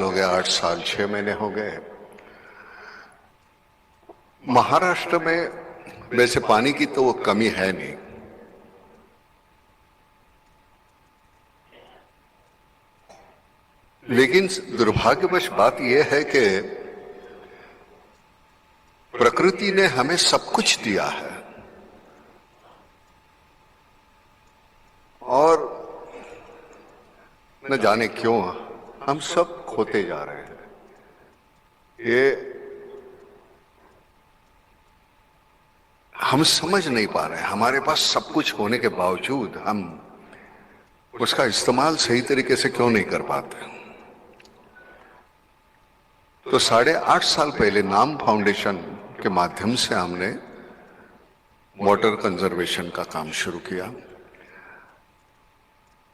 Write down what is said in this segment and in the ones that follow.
हो गया, 8 साल 6 महीने हो गए। महाराष्ट्र में वैसे पानी की तो कमी है नहीं, लेकिन दुर्भाग्यवश बात यह है कि प्रकृति ने हमें सब कुछ दिया है और न जाने क्यों हम सब खोते जा रहे हैं। ये हम समझ नहीं पा रहे हैं, हमारे पास सब कुछ होने के बावजूद हम उसका इस्तेमाल सही तरीके से क्यों नहीं कर पाते। तो 8.5 साल पहले नाम फाउंडेशन के माध्यम से हमने वाटर कंजर्वेशन का काम शुरू किया।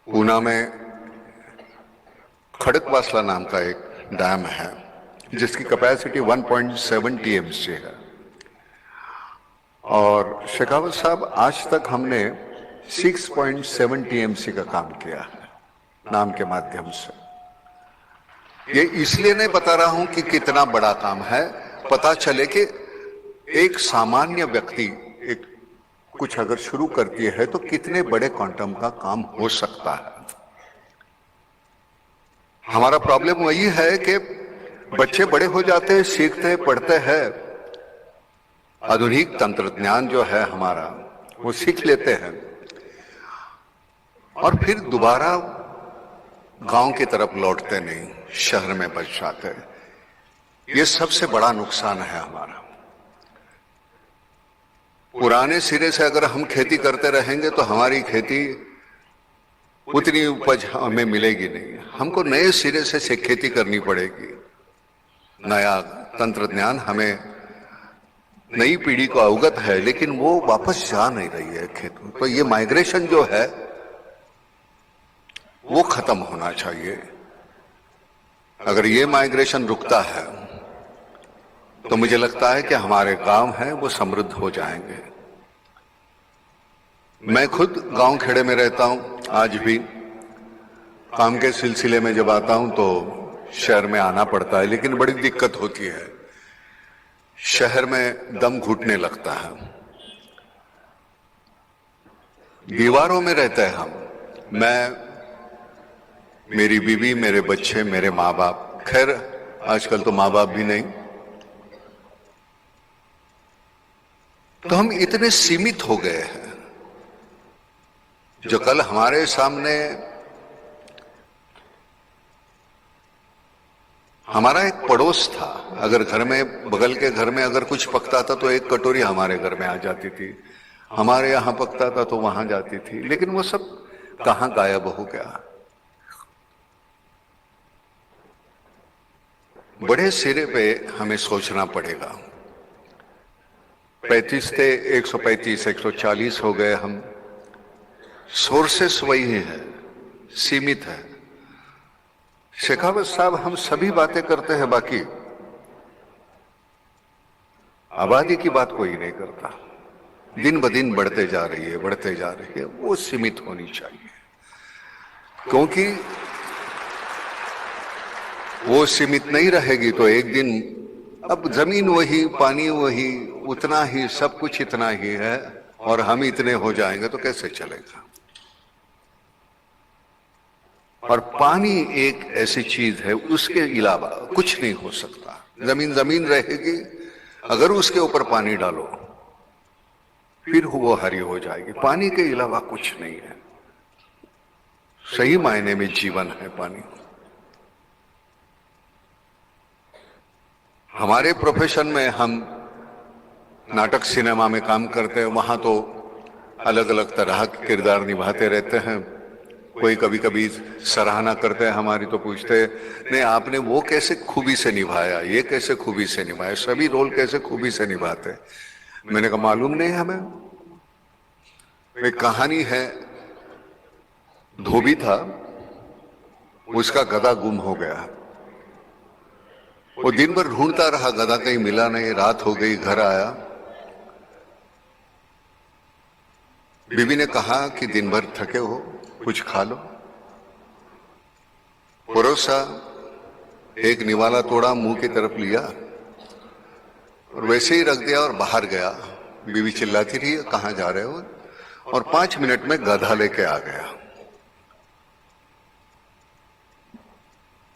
पूना में खड़कवासला नाम का एक डैम है जिसकी कैपेसिटी 1.7 टीएमसी है और शेखावत साहब आज तक हमने 6.7 टीएमसी का काम किया है नाम के माध्यम से। ये इसलिए नहीं बता रहा हूं कि कितना बड़ा काम है, पता चले कि एक सामान्य व्यक्ति एक कुछ अगर शुरू करती है तो कितने बड़े क्वांटम का काम हो सकता है। हमारा प्रॉब्लम वही है कि बच्चे बड़े हो जाते हैं, सीखते हैं, पढ़ते हैं, आधुनिक तंत्रज्ञान जो है हमारा वो सीख लेते हैं और फिर दोबारा गांव की तरफ लौटते नहीं, शहर में बच जाते हैं। ये सबसे बड़ा नुकसान है हमारा। पुराने सिरे से अगर हम खेती करते रहेंगे तो हमारी खेती उतनी उपज हमें मिलेगी नहीं, हमको नए सिरे से खेती करनी पड़ेगी। नया तंत्रज्ञान हमें नई पीढ़ी को अवगत है लेकिन वो वापस जा नहीं रही है खेत में। तो ये माइग्रेशन जो है वो खत्म होना चाहिए। अगर ये माइग्रेशन रुकता है तो मुझे लगता है कि हमारे गांव हैं वो समृद्ध हो जाएंगे। मैं खुद गांव खेड़े में रहता हूं, आज भी काम के सिलसिले में जब आता हूं तो शहर में आना पड़ता है, लेकिन बड़ी दिक्कत होती है, शहर में दम घुटने लगता है। दीवारों में रहते हैं हम, मैं, मेरी बीवी, मेरे बच्चे, मेरे माँ बाप, खैर आजकल तो माँ बाप भी नहीं। तो हम इतने सीमित हो गए हैं। जो कल हमारे सामने हमारा एक पड़ोस था, अगर घर में, बगल के घर में अगर कुछ पकता था तो एक कटोरी हमारे घर में आ जाती थी, हमारे यहां पकता था तो वहां जाती थी, लेकिन वो सब कहां गायब हो गया। बड़े सिरे पे हमें सोचना पड़ेगा। 35 थे, 135, 140 हो गए हम। सोर्सेस वही है, सीमित है। शेखावत साहब, हम सभी बातें करते हैं, बाकी आबादी की बात कोई नहीं करता। दिन ब दिन बढ़ते जा रही है, बढ़ते जा रही है, वो सीमित होनी चाहिए, क्योंकि वो सीमित नहीं रहेगी तो एक दिन, अब जमीन वही, पानी वही, उतना ही, सब कुछ इतना ही है और हम इतने हो जाएंगे तो कैसे चलेगा। और पानी एक ऐसी चीज है, उसके अलावा कुछ नहीं हो सकता। जमीन जमीन रहेगी, अगर उसके ऊपर पानी डालो फिर वो हरी हो जाएगी। पानी के अलावा कुछ नहीं है, सही मायने में जीवन है पानी। हमारे प्रोफेशन में हम नाटक सिनेमा में काम करते हैं, वहां तो अलग अलग तरह के किरदार निभाते रहते हैं। कोई कभी कभी सराहना करते हैं हमारी तो पूछते हैं, नहीं आपने वो कैसे खूबी से निभाया, ये कैसे खूबी से निभाया, सभी रोल कैसे खूबी से निभाते। मैंने कहा मालूम नहीं हमें। एक कहानी है, धोबी था, उसका गधा गुम हो गया। वो दिन भर ढूंढता रहा, गधा कहीं मिला नहीं, रात हो गई, घर आया। बीवी ने कहा कि दिन भर थके हो, कुछ खा लो। परोसा, एक निवाला तोड़ा, मुंह की तरफ लिया और वैसे ही रख दिया और बाहर गया। बीवी चिल्लाती रही, कहाँ जा रहे हो? और 5 मिनट में गधा लेके आ गया।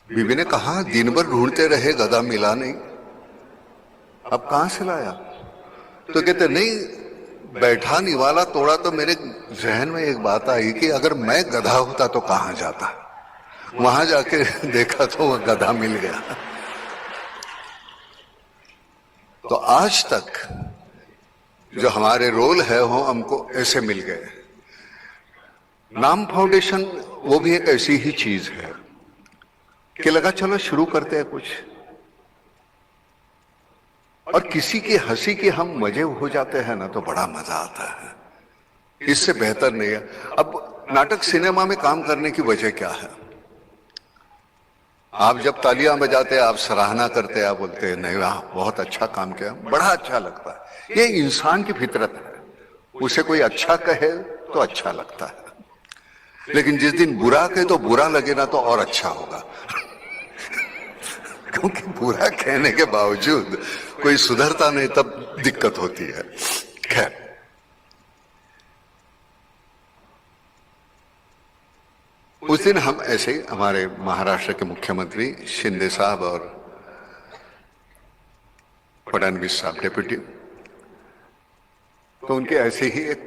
बीवी ने कहा, दिन भर ढूंढते रहे, गधा मिला नहीं, अब कहां से लाया? तो कहते नहीं, बैठा निवाला तोड़ा तो मेरे जहन में एक बात आई कि अगर मैं गधा होता तो कहां जाता। वहां जाके देखा तो वह गधा मिल गया। तो आज तक जो हमारे रोल है वो हमको ऐसे मिल गए। नाम फाउंडेशन वो भी एक ऐसी ही चीज है कि लगा चलो शुरू करते हैं कुछ, और किसी की हंसी के हम मजे हो जाते हैं ना तो बड़ा मजा आता है। इससे बेहतर नहीं है। अब नाटक सिनेमा में काम करने की वजह क्या है? आप जब तालियां बजाते हैं, आप सराहना करते हैं, आप बोलते हैं नहीं वाह बहुत अच्छा काम किया, बड़ा अच्छा लगता है। ये इंसान की फितरत है, उसे कोई अच्छा कहे तो अच्छा लगता है, लेकिन जिस दिन बुरा कहे तो बुरा लगे ना तो और अच्छा होगा। क्योंकि बुरा कहने के बावजूद कोई सुधरता नहीं, तब दिक्कत होती है। खैर, उस दिन हम ऐसे ही, हमारे महाराष्ट्र के मुख्यमंत्री शिंदे साहब और फडणवीस साहब डेप्यूटी, तो उनके ऐसे ही एक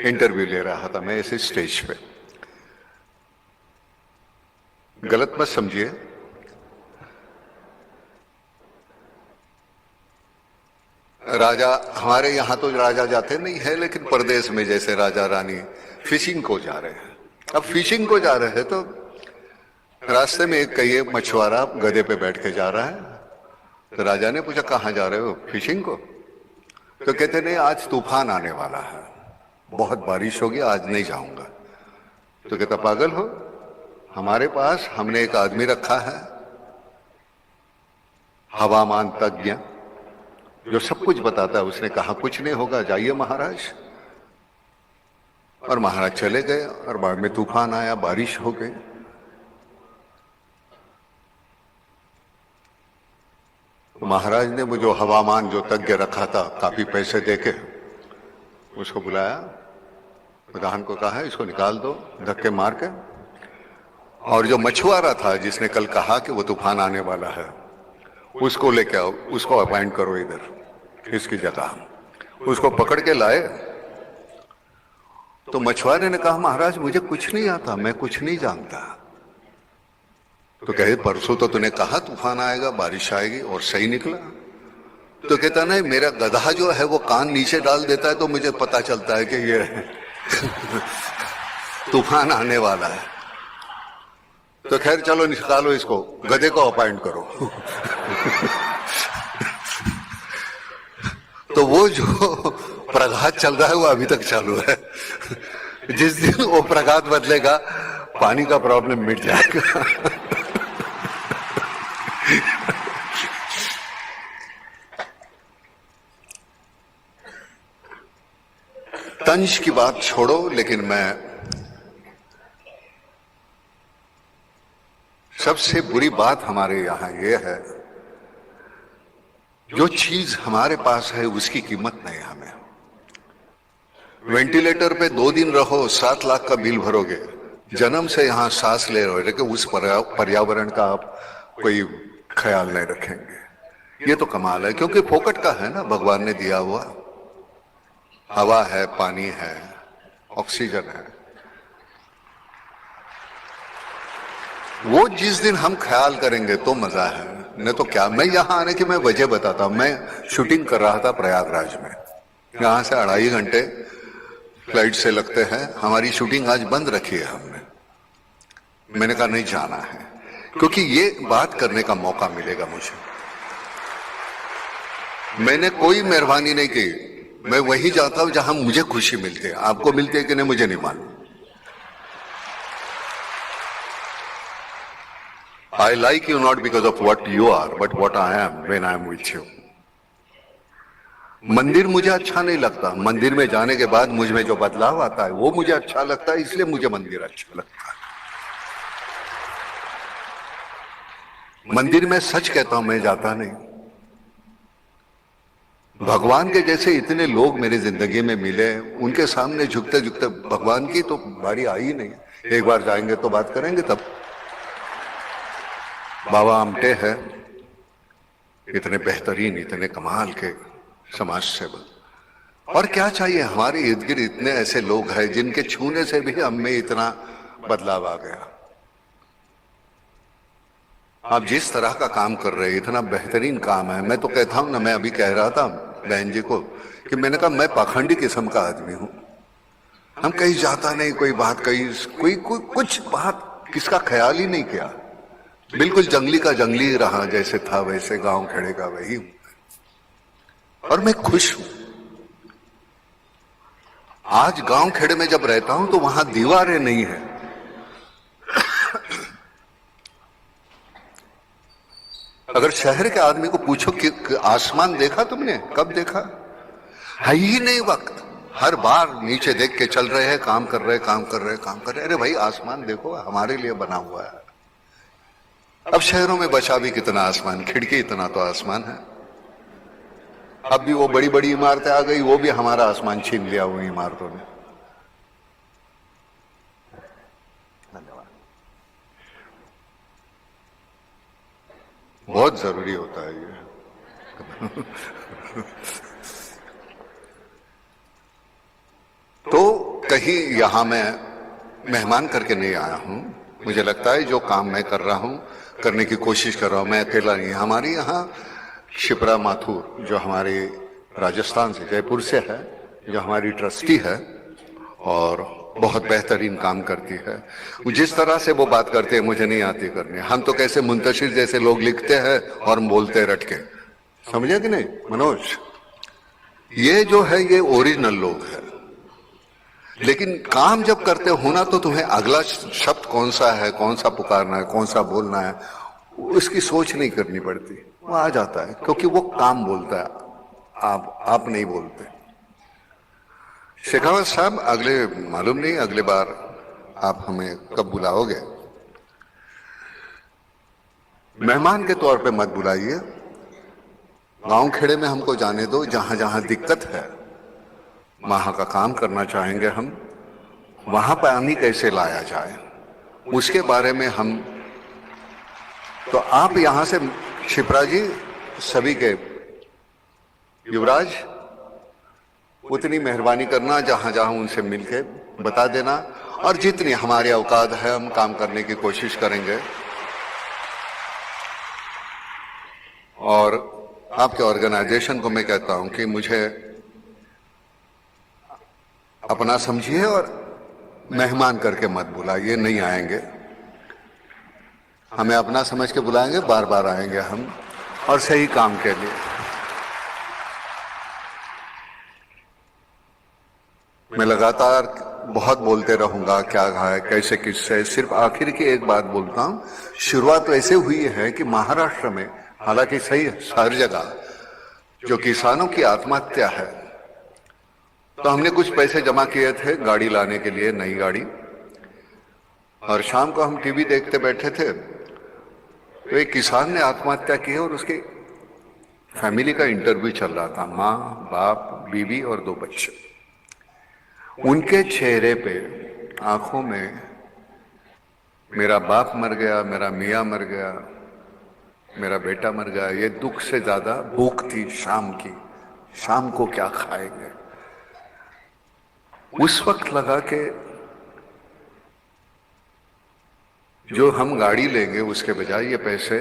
इंटरव्यू ले रहा था मैं ऐसे स्टेज पे। गलत मत समझिए, राजा हमारे यहां तो राजा जाते नहीं है, लेकिन परदेश में जैसे राजा रानी फिशिंग को जा रहे हैं। अब फिशिंग को जा रहे हैं तो रास्ते में एक कई मछुआरा गधे पे बैठ के जा रहा है। तो राजा ने पूछा कहां जा रहे हो? फिशिंग को। तो कहते नहीं, आज तूफान आने वाला है, बहुत बारिश होगी, आज नहीं जाऊंगा। तो कहता पागल हो, हमारे पास हमने एक आदमी रखा है हवामान तज्ञ, जो सब कुछ बताता है। उसने कहा कुछ नहीं होगा, जाइए महाराज। और महाराज चले गए और बाद में तूफान आया, बारिश हो गई। महाराज ने वो जो हवामान जो तज्ञ रखा था, काफी पैसे देके उसको बुलाया, प्रधान को कहा इसको निकाल दो धक्के मार के। और जो मछुआरा था जिसने कल कहा कि वो तूफान आने वाला है, उसको लेके आओ, उसको अपॉइंट करो इधर इसकी जगह। उसको पकड़ के लाए। तो मछुआरे ने कहा महाराज मुझे कुछ नहीं आता, मैं कुछ नहीं जानता। तो कहे परसों तो तूने कहा तूफान आएगा, बारिश आएगी, और सही निकला। तो कहता नहीं, मेरा गधा जो है वो कान नीचे डाल देता है तो मुझे पता चलता है कि ये तूफान आने वाला है। तो खैर चलो निकालो इसको, गधे को अपॉइंट करो। तो वो जो प्रघात चल रहा है वो अभी तक चालू है। जिस दिन वो प्रघात बदलेगा, पानी का प्रॉब्लम मिट जाएगा। तंज की बात छोड़ो, लेकिन मैं सबसे बुरी बात हमारे यहां यह है, जो चीज हमारे पास है उसकी कीमत नहीं हमें। वेंटिलेटर पे 2 दिन रहो, 7 लाख का बिल भरोगे, जन्म से यहां सांस ले रहे हो, लेकिन उस पर्यावरण का आप कोई ख्याल नहीं रखेंगे। ये तो कमाल है, क्योंकि फोकट का है ना, भगवान ने दिया हुआ। हवा है, पानी है, ऑक्सीजन है। वो जिस दिन हम ख्याल करेंगे तो मजा है, नहीं तो क्या। मैं यहां आने की मैं वजह बताता हूं। मैं शूटिंग कर रहा था प्रयागराज में, यहां से 2.5 घंटे फ्लाइट से लगते हैं। हमारी शूटिंग आज बंद रखी है हमने। मैंने कहा नहीं जाना है, क्योंकि ये बात करने का मौका मिलेगा मुझे। मैंने कोई मेहरबानी नहीं की, मैं वहीं जाता हूं जहां मुझे खुशी मिलती है। आपको मिलती है कि नहीं मुझे नहीं मालूम। I like you not because of what you are, but what I am when I am with you. मंदिर मुझे अच्छा नहीं लगता, मंदिर में जाने के बाद मुझ में जो बदलाव आता है वो मुझे अच्छा लगता है, इसलिए मुझे मंदिर अच्छा लगता है। मंदिर में सच कहता हूं मैं जाता नहीं। भगवान के जैसे इतने लोग मेरी जिंदगी में मिले, उनके सामने झुकते झुकते भगवान की तो बारी आई ही नहीं। एक बार जाएंगे तो बात करेंगे तब। बाबा आमटे हैं, इतने बेहतरीन, इतने कमाल के समाज सेवक। और क्या चाहिए, हमारे इर्द गिर्द इतने ऐसे लोग हैं जिनके छूने से भी हम में इतना बदलाव आ गया। आप जिस तरह का काम कर रहे हैं, इतना बेहतरीन काम है। मैं तो कहता हूं ना, मैं अभी कह रहा था बहन जी को कि मैंने कहा मैं पाखंडी किस्म का आदमी हूं। हम कहीं जाता नहीं, कोई बात कहीं कोई कुछ बात किसका ख्याल ही नहीं किया। बिल्कुल जंगली का जंगली रहा, जैसे था वैसे, गांव खेड़े का वही हूं। और मैं खुश हूं। आज गांव खेड़े में जब रहता हूं तो वहां दीवारें नहीं है। अगर शहर के आदमी को पूछो कि आसमान देखा तुमने, कब देखा, है ही नहीं वक्त। हर बार नीचे देख के चल रहे हैं, काम कर रहे काम कर रहे काम कर रहे। अरे भाई आसमान देखो, हमारे लिए बना हुआ है। अब शहरों में बचा भी कितना आसमान, खिड़की इतना तो आसमान है। अब भी वो बड़ी बड़ी इमारतें आ गई, वो भी हमारा आसमान छीन लिया हुई इमारतों ने। धन्यवाद। बहुत जरूरी होता है ये। तो कहीं यहां मैं मेहमान करके नहीं आया हूं। मुझे लगता है जो काम मैं कर रहा हूं, करने की कोशिश कर रहा हूं, मैं अकेला नहीं। हमारी यहाँ शिप्रा माथुर, जो हमारे राजस्थान से, जयपुर से है, जो हमारी ट्रस्टी है और बहुत बेहतरीन काम करती है। जिस तरह से वो बात करते हैं मुझे नहीं आती करने। हम तो कैसे मुंतशिर जैसे लोग लिखते हैं और बोलते रट के, समझे कि नहीं मनोज? ये जो है ये ओरिजिनल लोग हैं। लेकिन काम जब करते हो ना, तो तुम्हें अगला शब्द कौन सा है, कौन सा पुकारना है, कौन सा बोलना है, उसकी सोच नहीं करनी पड़ती। वो आ जाता है क्योंकि वो काम बोलता है, आप नहीं बोलते। शेखावत साहब, अगले मालूम नहीं अगले बार आप हमें कब बुलाओगे। मेहमान के तौर पे मत बुलाइए। गांव खेड़े में हमको जाने दो, जहां जहां दिक्कत है वहां का काम करना चाहेंगे हम। वहां पानी कैसे लाया जाए उसके बारे में हम, तो आप यहां से शिप्रा जी, सभी के युवराज, उतनी मेहरबानी करना, जहां जहां उनसे मिलके बता देना। और जितनी हमारी औकात है हम काम करने की कोशिश करेंगे। और आपके ऑर्गेनाइजेशन को मैं कहता हूं कि मुझे अपना समझिए और मेहमान करके मत बुलाइए। नहीं आएंगे, हमें अपना समझ के बुलाएंगे, बार बार आएंगे हम, और सही काम के लिए। मैं लगातार बहुत बोलते रहूंगा, क्या है कैसे किससे। सिर्फ आखिर की एक बात बोलता हूं। शुरुआत ऐसे हुई है कि महाराष्ट्र में, हालांकि सही हर जगह, जो किसानों की आत्महत्या है, तो हमने कुछ पैसे जमा किए थे गाड़ी लाने के लिए, नई गाड़ी। और शाम को हम टीवी देखते बैठे थे तो एक किसान ने आत्महत्या की और उसकी फैमिली का इंटरव्यू चल रहा था। माँ, बाप, बीवी और 2 बच्चे। उनके चेहरे पे, आंखों में, मेरा बाप मर गया, मेरा मियाँ मर गया, मेरा बेटा मर गया, ये दुख से ज्यादा भूख थी शाम की। शाम को क्या खाएंगे। उस वक्त लगा कि जो हम गाड़ी लेंगे उसके बजाय ये पैसे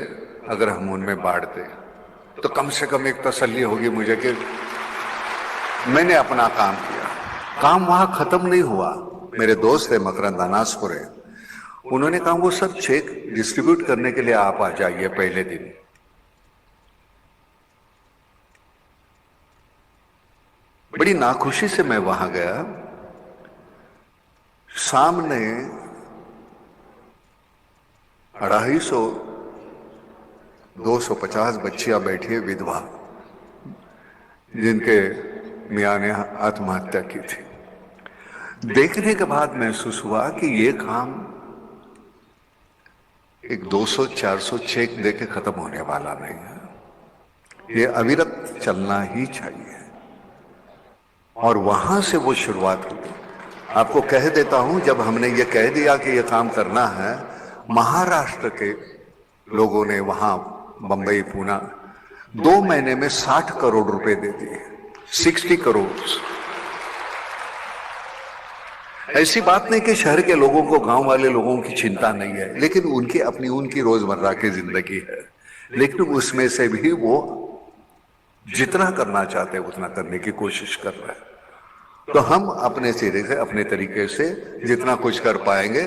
अगर हम उनमें बांट दें तो कम से कम एक तसल्ली होगी मुझे कि मैंने अपना काम किया। काम वहां खत्म नहीं हुआ। मेरे दोस्त है मकरंद अनासपुरे, उन्होंने कहा वो सब चेक डिस्ट्रीब्यूट करने के लिए आप आ जाइए पहले दिन। बड़ी नाखुशी से मैं वहां गया। सामने 250 250 बच्चियां बैठी है, विधवा, जिनके मियां ने आत्महत्या की थी। देखने के बाद महसूस हुआ कि ये काम एक 200-400 चेक देके खत्म होने वाला नहीं है। ये अविरत चलना ही चाहिए और वहां से वो शुरुआत होगी। आपको कह देता हूं, जब हमने ये कह दिया कि ये काम करना है, महाराष्ट्र के लोगों ने वहां बंबई पूना 2 महीने में 60 करोड़ रुपए दे दिए। 60 करोड़। ऐसी बात नहीं कि शहर के लोगों को, गांव वाले लोगों की चिंता नहीं है, लेकिन उनकी अपनी उनकी रोजमर्रा की जिंदगी है, लेकिन उसमें से भी वो जितना करना चाहते हैं उतना करने की कोशिश कर रहे हैं। तो हम अपने सिरे से, अपने तरीके से जितना कुछ कर पाएंगे,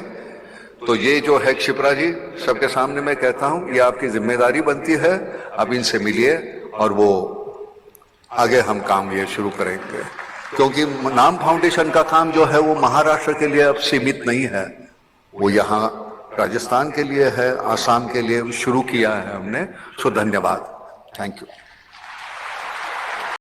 तो ये जो है क्षिप्रा जी, सबके सामने मैं कहता हूं, ये आपकी जिम्मेदारी बनती है। अब इनसे मिलिए और वो आगे हम काम ये शुरू करेंगे, क्योंकि नाम फाउंडेशन का काम जो है वो महाराष्ट्र के लिए अब सीमित नहीं है, वो यहाँ राजस्थान के लिए है, आसाम के लिए शुरू किया है हमने। सो धन्यवाद, थैंक यू।